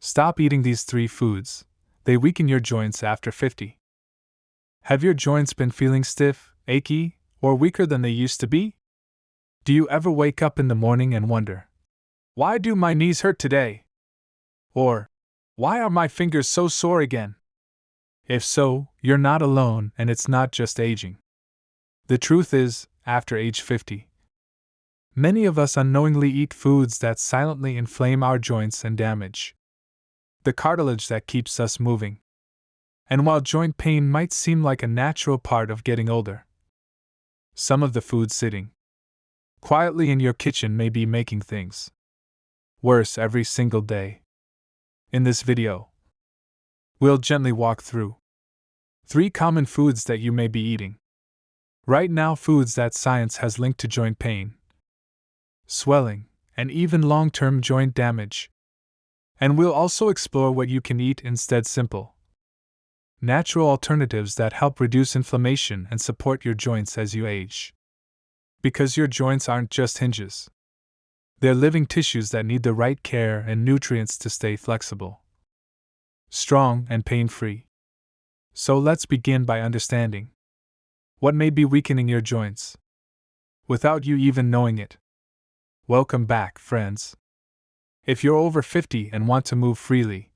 Stop eating these 3 foods. They weaken your joints after 50. Have your joints been feeling stiff, achy, or weaker than they used to be? Do you ever wake up in the morning and wonder, why do my knees hurt today? Or, why are my fingers so sore again? If so, you're not alone, and it's not just aging. The truth is, after age 50, many of us unknowingly eat foods that silently inflame our joints and damage the cartilage that keeps us moving. And while joint pain might seem like a natural part of getting older, some of the food sitting quietly in your kitchen may be making things worse every single day. In this video, we'll gently walk through 3 common foods that you may be eating right now, foods that science has linked to joint pain, swelling, and even long-term joint damage. And we'll also explore what you can eat instead, simple, natural alternatives that help reduce inflammation and support your joints as you age. Because your joints aren't just hinges. They're living tissues that need the right care and nutrients to stay flexible, strong, and pain-free. So let's begin by understanding what may be weakening your joints without you even knowing it. Welcome back, friends. If you're over 50 and want to move freely,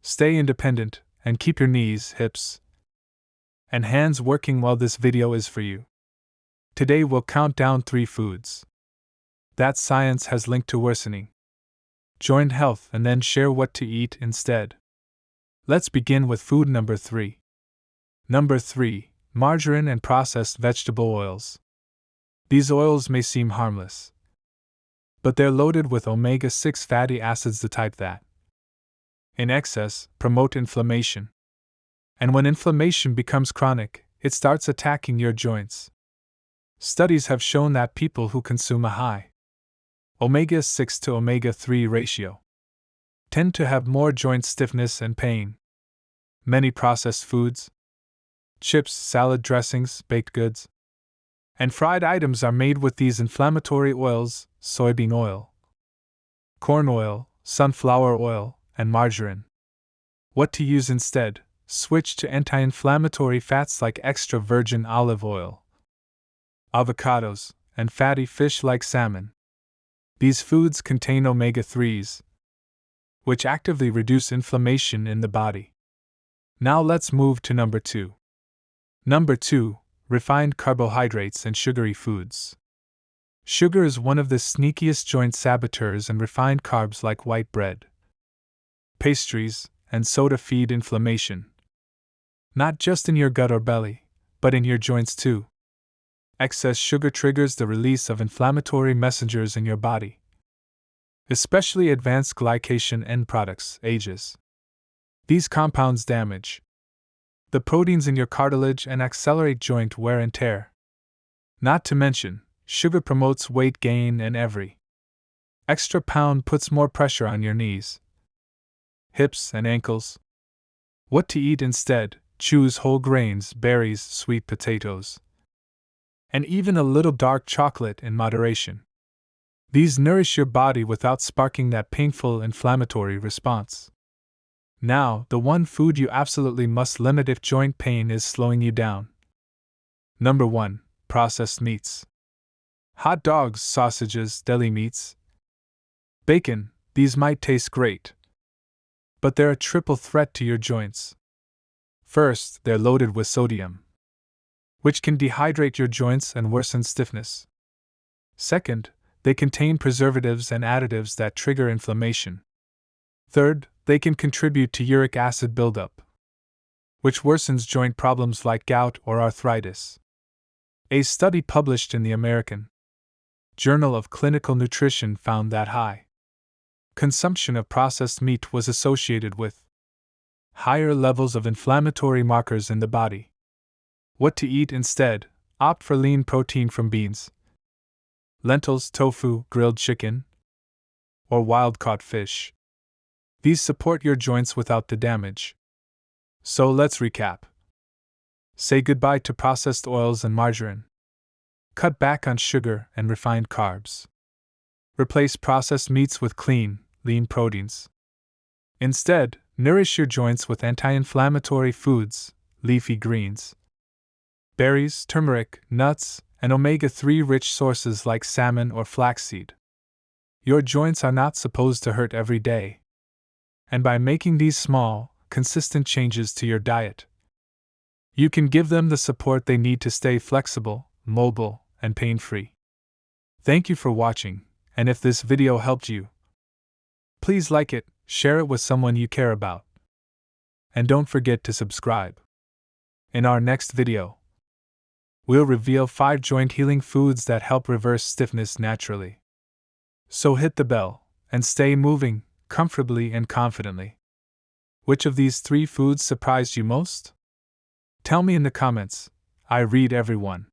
stay independent, and keep your knees, hips, and hands working, well, this video is for you. Today we'll count down 3 foods that science has linked to worsening joint health and then share what to eat instead. Let's begin with food number 3. Number 3, margarine and processed vegetable oils. These oils may seem harmless, but they're loaded with omega-6 fatty acids, the type that, in excess, promote inflammation. And when inflammation becomes chronic, it starts attacking your joints. Studies have shown that people who consume a high omega-6 to omega-3 ratio tend to have more joint stiffness and pain. Many processed foods, chips, salad dressings, baked goods, and fried items are made with these inflammatory oils: soybean oil, corn oil, sunflower oil, and margarine. What to use instead? Switch to anti-inflammatory fats like extra virgin olive oil, avocados, and fatty fish like salmon. These foods contain omega-3s, which actively reduce inflammation in the body. Now let's move to number 2. Number 2, refined carbohydrates and sugary foods. Sugar is one of the sneakiest joint saboteurs, and refined carbs like white bread, pastries, and soda feed inflammation. Not just in your gut or belly, but in your joints too. Excess sugar triggers the release of inflammatory messengers in your body, especially advanced glycation end products, AGEs. These compounds damage the proteins in your cartilage and accelerate joint wear and tear. Not to mention, sugar promotes weight gain, and every extra pound puts more pressure on your knees, hips, and ankles. What to eat instead? Choose whole grains, berries, sweet potatoes, and even a little dark chocolate in moderation. These nourish your body without sparking that painful inflammatory response. Now, the one food you absolutely must limit if joint pain is slowing you down. Number 1, processed meats. Hot dogs, sausages, deli meats, bacon. These might taste great, but they're a triple threat to your joints. First, they're loaded with sodium, which can dehydrate your joints and worsen stiffness. Second, they contain preservatives and additives that trigger inflammation. Third, they can contribute to uric acid buildup, which worsens joint problems like gout or arthritis. A study published in the American Journal of Clinical Nutrition found that high consumption of processed meat was associated with higher levels of inflammatory markers in the body. What to eat instead? Opt for lean protein from beans, lentils, tofu, grilled chicken, or wild-caught fish. These support your joints without the damage. So let's recap. Say goodbye to processed oils and margarine. Cut back on sugar and refined carbs. Replace processed meats with clean, lean proteins. Instead, nourish your joints with anti-inflammatory foods, leafy greens, berries, turmeric, nuts, and omega-3 rich sources like salmon or flaxseed. Your joints are not supposed to hurt every day. And by making these small, consistent changes to your diet, you can give them the support they need to stay flexible, mobile, and pain-free. Thank you for watching, and if this video helped you, please like it, share it with someone you care about, and don't forget to subscribe. In our next video, we'll reveal 5 joint healing foods that help reverse stiffness naturally. So hit the bell, and stay moving, comfortably and confidently. Which of these 3 foods surprised you most? Tell me in the comments. I read every one.